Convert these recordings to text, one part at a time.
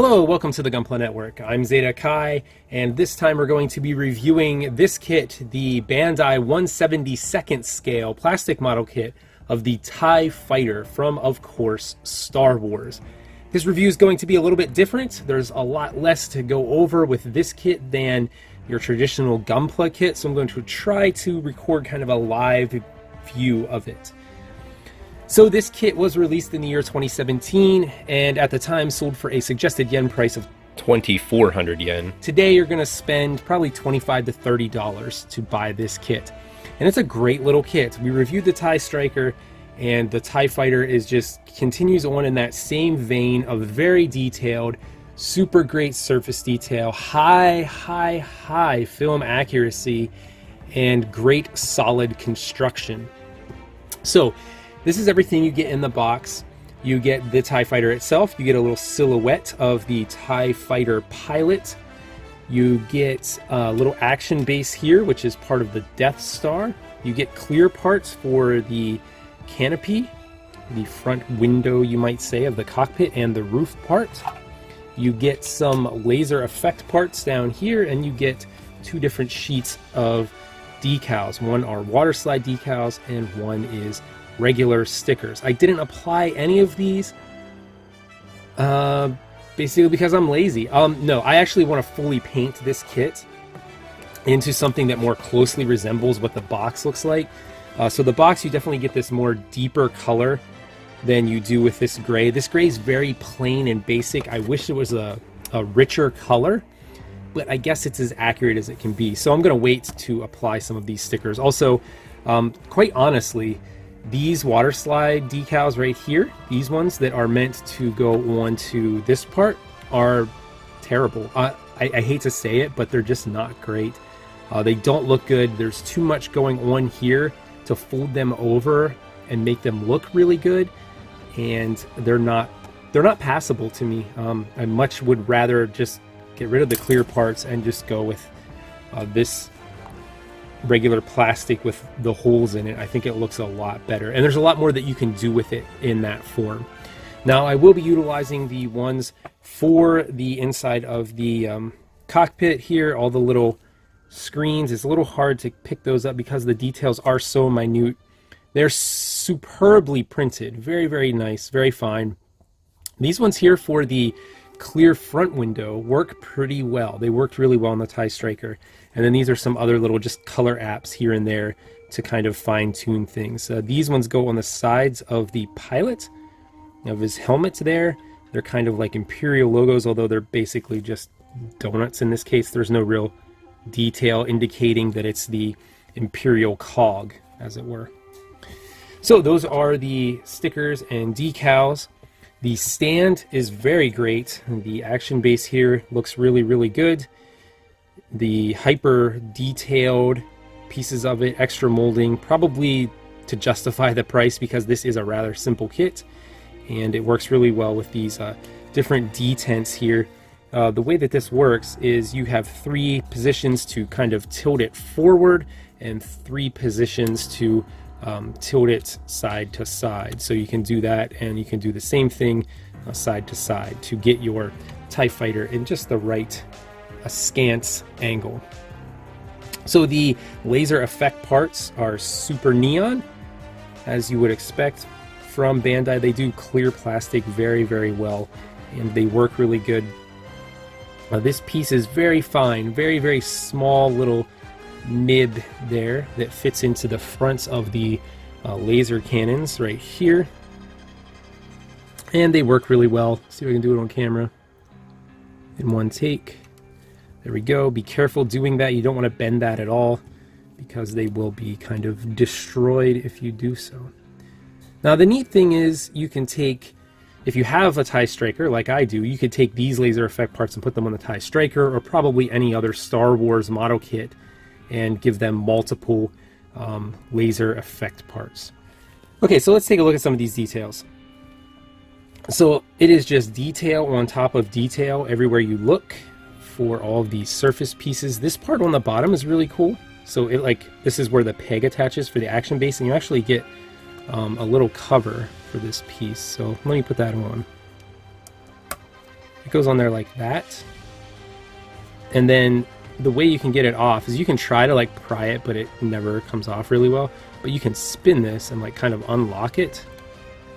Hello, welcome to the Gunpla Network. I'm Zeta Kai, and this time we're going to be reviewing this kit, the Bandai 1/72nd scale plastic model kit of the TIE Fighter from, of course, Star Wars. This review is going to be a little bit different. There's a lot less to go over with this kit than your traditional Gunpla kit, so I'm going to try to record kind of a live view of it. So this kit was released in the year 2017, and at the time sold for a suggested yen price of 2,400 yen. Today you're going to spend probably $25 to $30 to buy this kit. And it's a great little kit. We reviewed the TIE Striker, and the TIE Fighter is just continues on in that same vein of very detailed, super great surface detail, high film accuracy, and great solid construction. So this is everything you get in the box. You get the TIE Fighter itself, you get a little silhouette of the TIE Fighter pilot, you get a little action base here, which is part of the Death Star. You get clear parts for the canopy, the front window, you might say, of the cockpit, and the roof part. You get some laser effect parts down here, and you get two different sheets of decals. One are Waterslide decals, and one is regular stickers. I didn't apply any of these basically because I'm lazy. No, I actually want to fully paint this kit into something that more closely resembles what the box looks like. So the box, you definitely get this more deeper color than you do with this gray. This gray is very plain and basic. I wish it was a richer color, but I guess it's as accurate as it can be. So I'm going to wait to apply some of these stickers. Also, quite honestly, these Waterslide decals right here, these ones that are meant to go on to this part, are terrible. I hate to say it, but they're just not great. They don't look good. There's too much going on here to fold them over and make them look really good, and they're not passable to me. I much would rather just get rid of the clear parts and just go with this regular plastic with the holes in it. I think it looks a lot better, and there's a lot more that you can do with it in that form. Now I will be utilizing the ones for the inside of the cockpit here. All the little screens, it's a little hard to pick those up because the details are so minute. They're superbly printed, very nice, very fine. These ones here for the clear front window work pretty well. They worked really well on the TIE Striker. And then these are some other little just color apps here and there to kind of fine-tune things. These ones go on the sides of the pilot, of his helmet there. They're kind of like Imperial logos, although they're basically just donuts in this case. There's no real detail indicating that it's the Imperial cog, as it were. So those are the stickers and decals. The stand is very great. The action base here looks really good. The hyper detailed pieces of it, extra molding, probably to justify the price because this is a rather simple kit, and it works really well with these different detents here. The way that this works is you have 3 positions to kind of tilt it forward and 3 positions to tilt it side to side. So you can do that, and you can do the same thing side to side to get your TIE Fighter in just the right askance angle. So the laser effect parts are super neon, as you would expect from Bandai. They do clear plastic very well, and they work really good. This piece is very fine, very small little nib there that fits into the fronts of the laser cannons right here, and they work really well. See if I can do it on camera in one take. There we go. Be careful doing that. You don't want to bend that at all because they will be kind of destroyed if you do so. Now the neat thing is you can take, if you have a TIE Striker like I do, you could take these laser effect parts and put them on the TIE Striker or probably any other Star Wars model kit and give them multiple laser effect parts. Okay, so let's take a look at some of these details. So it is just detail on top of detail everywhere you look for all of these surface pieces. This part on the bottom is really cool. So this is where the peg attaches for the action base, and you actually get a little cover for this piece. So let me put that on. It goes on there like that. And then the way you can get it off is you can try to like pry it, but it never comes off really well. But you can spin this and like kind of unlock it.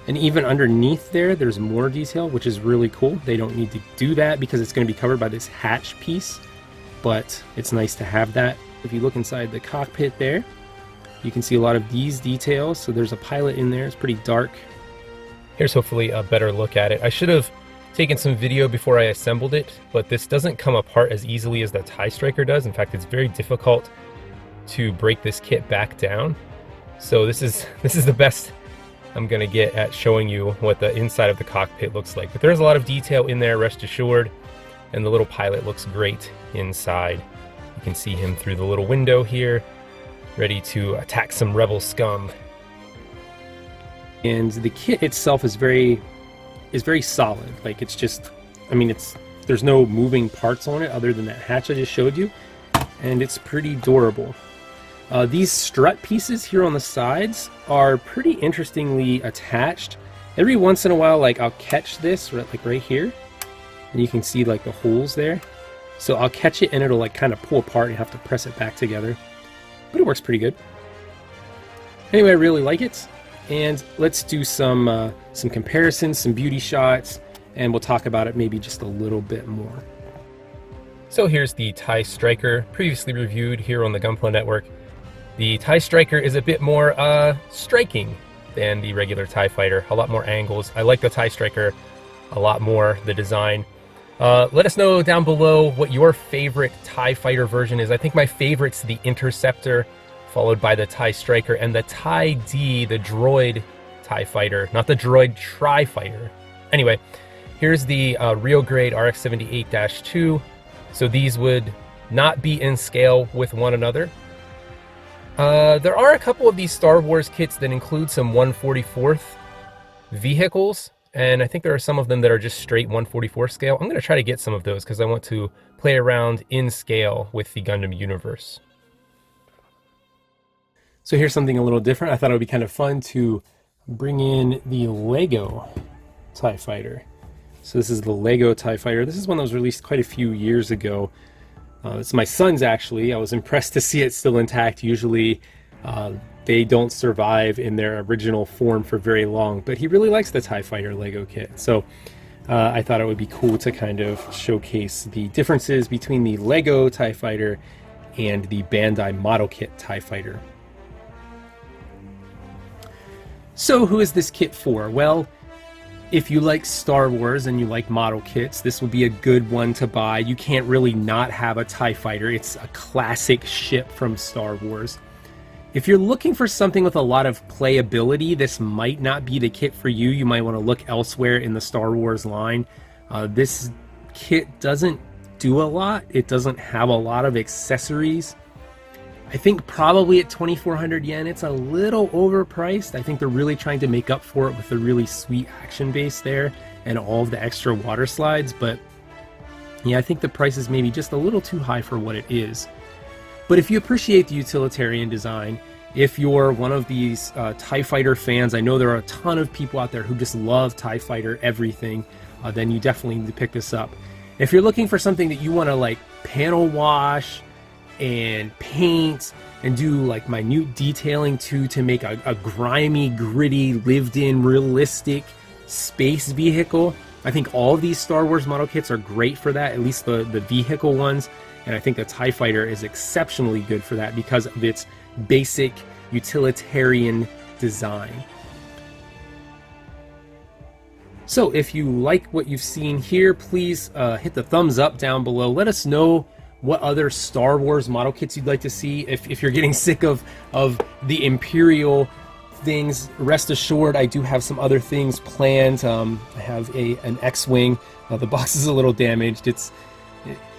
And even underneath there, there's more detail, which is really cool. They don't need to do that because it's going to be covered by this hatch piece, but it's nice to have that. If you look inside the cockpit there, you can see a lot of these details. So there's a pilot in there. It's pretty dark. Here's hopefully a better look at it. I should have taken some video before I assembled it, but this doesn't come apart as easily as the TIE Striker does. In fact, it's very difficult to break this kit back down. So this is the best I'm gonna get at showing you what the inside of the cockpit looks like. But there's a lot of detail in there, rest assured, and the little pilot looks great inside. You can see him through the little window here, ready to attack some rebel scum. And the kit itself is very solid. Like, it's just, I mean, there's no moving parts on it other than that hatch I just showed you, and it's pretty durable. These strut pieces here on the sides are pretty interestingly attached. Every once in a while, like, I'll catch this right here, and you can see like the holes there. So I'll catch it and it'll like kind of pull apart and you have to press it back together. But it works pretty good. Anyway, I really like it. And let's do some comparisons, some beauty shots, and we'll talk about it maybe just a little bit more. So here's the TIE Striker, previously reviewed here on the Gunpla Network. The TIE Striker is a bit more striking than the regular TIE Fighter, a lot more angles. I like the TIE Striker a lot more, the design. Let us know down below what your favorite TIE Fighter version is. I think my favorite's the Interceptor, followed by the TIE Striker, and the TIE D, the droid TIE Fighter, not the droid Tri-Fighter. Anyway, here's the real grade RX-78-2. So these would not be in scale with one another. There are a couple of these Star Wars kits that include some 1/44th vehicles, and I think there are some of them that are just straight 1/44 scale. I'm going to try to get some of those because I want to play around in scale with the Gundam universe. So here's something a little different. I thought it would be kind of fun to bring in the Lego TIE Fighter. So this is the Lego TIE Fighter. This is one that was released quite a few years ago. It's my son's, actually. I was impressed to see it still intact. Usually they don't survive in their original form for very long, but he really likes the TIE Fighter Lego kit. So I thought it would be cool to kind of showcase the differences between the Lego TIE Fighter and the Bandai model kit TIE Fighter. So who is this kit for? Well, if you like Star Wars and you like model kits, this would be a good one to buy. You can't really not have a TIE Fighter. It's a classic ship from Star Wars. If you're looking for something with a lot of playability, this might not be the kit for you. You might want to look elsewhere in the Star Wars line. This kit doesn't do a lot. It doesn't have a lot of accessories. I think probably at 2,400 yen, it's a little overpriced. I think they're really trying to make up for it with the really sweet action base there and all of the extra water slides. But yeah, I think the price is maybe just a little too high for what it is. But if you appreciate the utilitarian design, if you're one of these TIE Fighter fans, I know there are a ton of people out there who just love TIE Fighter everything, then you definitely need to pick this up. If you're looking for something that you want to like panel wash and paint and do like minute detailing to make a grimy, gritty, lived-in, realistic space vehicle, I think all of these Star Wars model kits are great for that, at least the vehicle ones. And I think the TIE Fighter is exceptionally good for that because of its basic utilitarian design. So if you like what you've seen here, please hit the thumbs up down below. Let us know what other Star Wars model kits you'd like to see. If you're getting sick of the Imperial things, rest assured I do have some other things planned. I have an X-Wing. The box is a little damaged.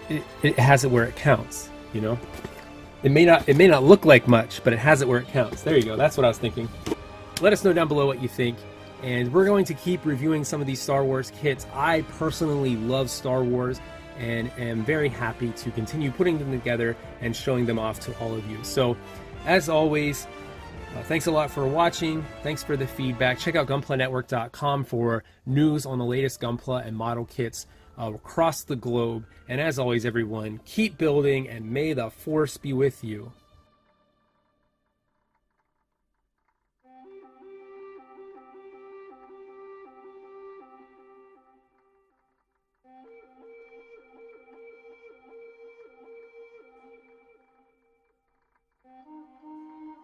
It has it where it counts, you know? It may not look like much, but it has it where it counts. There you go. That's what I was thinking. Let us know down below what you think. And we're going to keep reviewing some of these Star Wars kits. I personally love Star Wars and am very happy to continue putting them together and showing them off to all of you. So, as always, thanks a lot for watching. Thanks for the feedback. Check out gunplanetwork.com for news on the latest Gunpla and model kits. across the globe. And as always, everyone, keep building and may the force be with you.